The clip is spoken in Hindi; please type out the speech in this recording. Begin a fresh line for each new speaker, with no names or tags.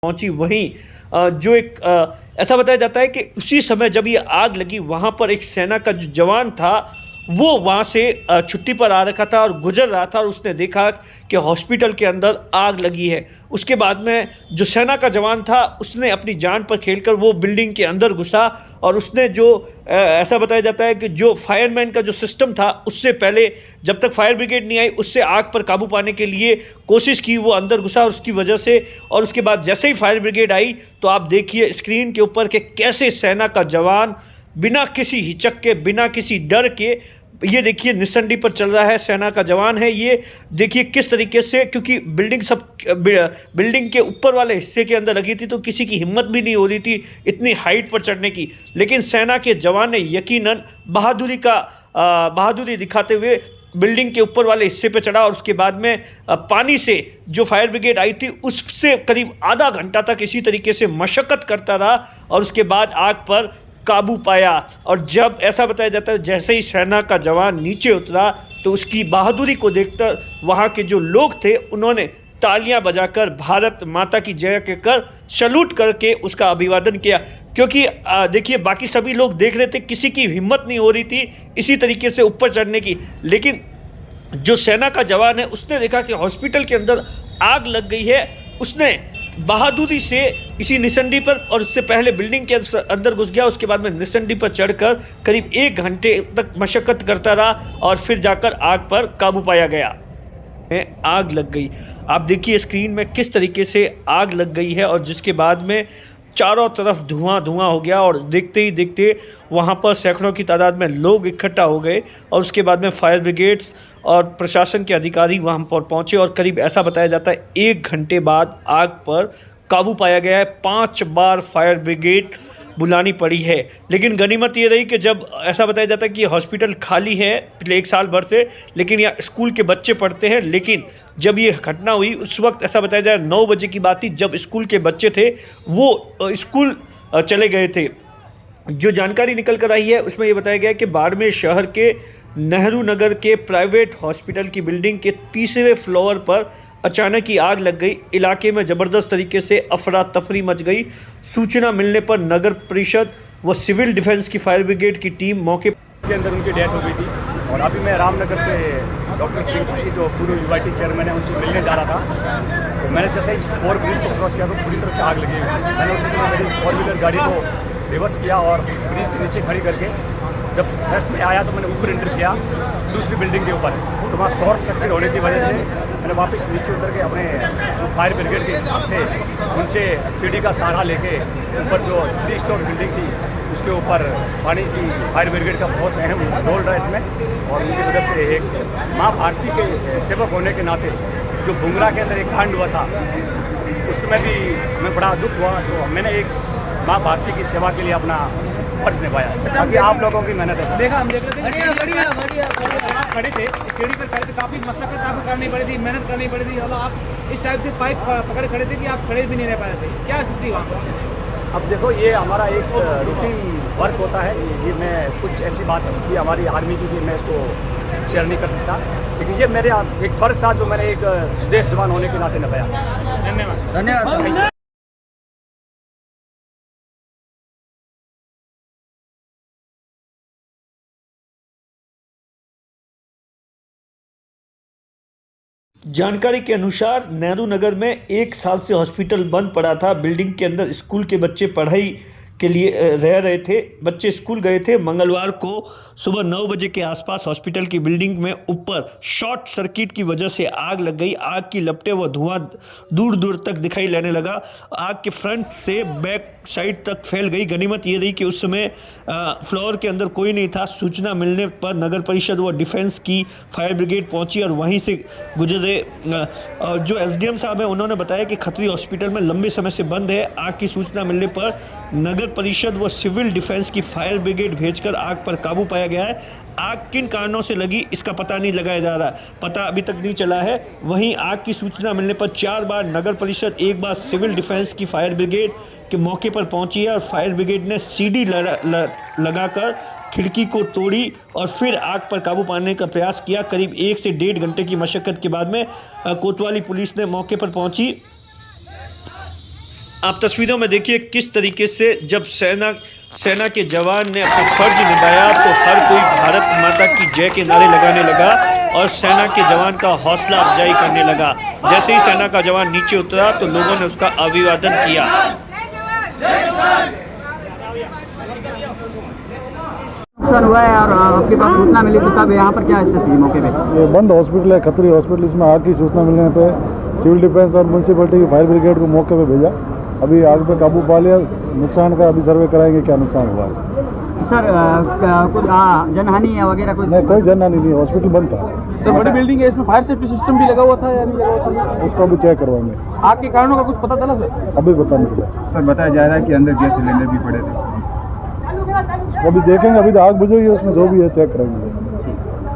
पहुंची। वहीं जो एक ऐसा बताया जाता है कि उसी समय जब ये आग लगी वहां पर एक सेना का जो जवान था वो वहां से छुट्टी पर आ रखा था और गुजर रहा था और उसने देखा कि हॉस्पिटल के अंदर आग लगी है। उसके बाद में जो सेना का जवान था उसने अपनी जान पर खेलकर वो बिल्डिंग के अंदर घुसा और उसने जो ऐसा बताया जाता है कि जो फायरमैन का जो सिस्टम था उससे पहले जब तक फायर ब्रिगेड नहीं आई उससे आग पर काबू पाने के लिए कोशिश की। वो अंदर घुसा और उसकी वजह से और उसके बाद जैसे ही फायर ब्रिगेड आई तो आप देखिए स्क्रीन के ऊपर कि कैसे सेना का जवान बिना किसी हिचक के बिना किसी डर के ये देखिए निसंडी पर चल रहा है। सेना का जवान है ये, देखिए किस तरीके से, क्योंकि बिल्डिंग के ऊपर वाले हिस्से के अंदर लगी थी तो किसी की हिम्मत भी नहीं हो रही थी इतनी हाइट पर चढ़ने की, लेकिन सेना के जवान ने यकीनन बहादुरी दिखाते हुए बिल्डिंग के ऊपर वाले हिस्से पे चढ़ा और उसके बाद में पानी से जो फायर ब्रिगेड आई थी उससे करीब आधा घंटा तक इसी तरीके से मशक्क़त करता रहा और उसके बाद आग पर काबू पाया। और जब ऐसा बताया जाता है जैसे ही सेना का जवान नीचे उतरा तो उसकी बहादुरी को देखकर वहाँ के जो लोग थे उन्होंने तालियां बजाकर भारत माता की जय कहकर सैल्यूट करके उसका अभिवादन किया। क्योंकि देखिए बाकी सभी लोग देख रहे थे, किसी की हिम्मत नहीं हो रही थी इसी तरीके से ऊपर चढ़ने की, लेकिन जो सेना का जवान है उसने देखा कि हॉस्पिटल के अंदर आग लग गई है। उसने बहादुरी से इसी निसंडी पर और उससे पहले बिल्डिंग के अंदर घुस गया, उसके बाद में निसंडी पर चढ़कर करीब 1 घंटे तक मशक्क़त करता रहा और फिर जाकर आग पर काबू पाया गया। आग लग गई, आप देखिए स्क्रीन में किस तरीके से आग लग गई है और जिसके बाद में चारों तरफ धुआं हो गया और देखते ही देखते वहाँ पर सैकड़ों की तादाद में लोग इकट्ठा हो गए और उसके बाद में फायर ब्रिगेड्स और प्रशासन के अधिकारी वहाँ पर पहुँचे और करीब ऐसा बताया जाता है 1 घंटे बाद आग पर काबू पाया गया है। 5 बार फायर ब्रिगेड बुलानी पड़ी है, लेकिन गनीमत ये रही कि जब ऐसा बताया जाता है कि हॉस्पिटल खाली है पिछले 1 साल भर से, लेकिन यहाँ स्कूल के बच्चे पढ़ते हैं, लेकिन जब ये घटना हुई उस वक्त ऐसा बताया जाए 9 बजे की बात थी जब स्कूल के बच्चे थे वो स्कूल चले गए थे। जो जानकारी निकल कर आई है उसमें ये बताया गया कि बाड़मेर शहर के नेहरू नगर के प्राइवेट हॉस्पिटल की बिल्डिंग के 3रे फ्लोर पर अचानक ही आग लग गई। इलाके में ज़बरदस्त तरीके से अफरा तफरी मच गई। सूचना मिलने पर नगर परिषद व सिविल डिफेंस की फायर ब्रिगेड की टीम मौके
के अंदर उनकी डेथ हो गई थी और अभी मैं रामनगर से डॉक्टर प्रिंकी जो पूर्व यूआईटी चेयरमैन है उनसे मिलने जा रहा था। तो मैंने जैसे ही और ब्रिज को क्रॉस किया तो पूरी तरह से आग लगी। मैंने उसी समय मेरी 4-व्हीलर गाड़ी को रिवर्स किया और ब्रिज के नीचे खड़ी करके जब फर्स्ट में आया तो मैंने ऊपर एंटर किया दूसरी बिल्डिंग के ऊपर, तो वहाँ शॉर्ट सर्किट होने की वजह से मैंने वापस नीचे उतर के अपने जो फायर ब्रिगेड के स्टाफ थे उनसे सीढ़ी का सहारा लेके ऊपर जो 3 स्टोर बिल्डिंग थी उसके ऊपर पानी की फायर ब्रिगेड का बहुत अहम रोल रहा इसमें। और उनकी वजह से एक माँ भारती के सेवक होने के नाते जो भुंगरा के अंदर एक कांड हुआ था उसमें भी हमें बड़ा दुख हुआ, तो मैंने एक माँ भारती की सेवा के लिए अपना फर्ज निभाया ताकि आप लोगों की मेहनत है।
देखा हम देख रहे थे बढ़िया आप खड़े थे सीढ़ी पर खड़े थे, काफ़ी मशक्कत आपको करनी पड़ी थी, मेहनत करनी पड़ी थी और आप इस टाइप से पाइप पकड़े खड़े थे कि आप खड़े भी नहीं रह पाए थे। क्या स्थिति वहाँ पर?
अब देखो ये हमारा एक रूटीन वर्क होता है, ये मैं कुछ ऐसी बात की हमारी आर्मी की भी मैं इसको शेयर नहीं कर सकता, लेकिन ये मेरे एक फ़र्ज़ था जो मैंने एक देश जवान होने के नाते निभाया।
धन्यवाद।
जानकारी के अनुसार नेहरू नगर में 1 साल से हॉस्पिटल बंद पड़ा था। बिल्डिंग के अंदर स्कूल के बच्चे पढ़ाई के लिए रह रहे थे, बच्चे स्कूल गए थे। मंगलवार को सुबह 9 बजे के आसपास हॉस्पिटल की बिल्डिंग में ऊपर शॉर्ट सर्किट की वजह से आग लग गई। आग की लपटें व धुआं दूर दूर तक दिखाई देने लगा। आग के फ्रंट से बैक साइड तक फैल गई। गनीमत ये रही कि उस समय फ्लोर के अंदर कोई नहीं था। सूचना मिलने पर नगर परिषद व डिफेंस की फायर ब्रिगेड पहुंची और वहीं से गुजरे। जो एसडीएम साहब हैं उन्होंने बताया कि खत्री हॉस्पिटल में लंबे समय से बंद है। आग की सूचना मिलने पर नगर परिषद व सिविल डिफेंस की फायर ब्रिगेड भेजकर आग पर काबू पाया गया है। आग किन कारणों से लगी इसका पता नहीं लगाया जा रहा, पता अभी तक नहीं चला है। वहीं आग की सूचना मिलने पर 4 बार नगर परिषद, 1 बार सिविल डिफेंस की फायर ब्रिगेड के मौके पर पहुंची है और फायर ब्रिगेड ने सीढ़ी लगाकर खिड़की को तोड़ी और फिर आग पर काबू पाने का प्रयास किया। करीब 1 से 1.5 घंटे की मशक्कत के बाद में कोतवाली पुलिस ने मौके पर पहुंची आप तस्वीरों में देखिए किस तरीके से जब सेना के जवान ने अपना फर्ज निभाया तो हर कोई भारत माता की जय के नारे लगाने लगा और सेना के जवान का हौसला अफजाई करने लगा। जैसे ही सेना का जवान नीचे उतरा तो लोगों ने उसका अभिवादन किया।
नुकसान हुआ है और आपके पास सूचना मिली तो तब यहाँ पर क्या स्थिति है मौके पे?
ये बंद हॉस्पिटल है, खतरी हॉस्पिटल। इसमें आग की सूचना मिलने पे सिविल डिफेंस और म्यूनसिपलिटी की फायर ब्रिगेड को मौके पे भेजा। अभी आग पे काबू पा लिया। नुकसान का अभी सर्वे कराएंगे क्या नुकसान हुआ है।
सर कुछ जनहानि या वगैरह कुछ?
नहीं, कोई जनहानि नहीं, हॉस्पिटल बंद था।
तो बड़ी बिल्डिंग है, इसमें फायर सेफ्टी सिस्टम भी लगा हुआ था या नहीं लगा हुआ था?
उसको अभी चेक करवाएंगे।
आग के कारणों का कुछ पता चला सर?
अभी पता नहीं चला
सर। बताया जा रहा है कि अंदर गैस सिलेंडर भी पड़े थे।
अभी देखेंगे, अभी तो आग बुझी है, उसमें जो भी है चेक करेंगे।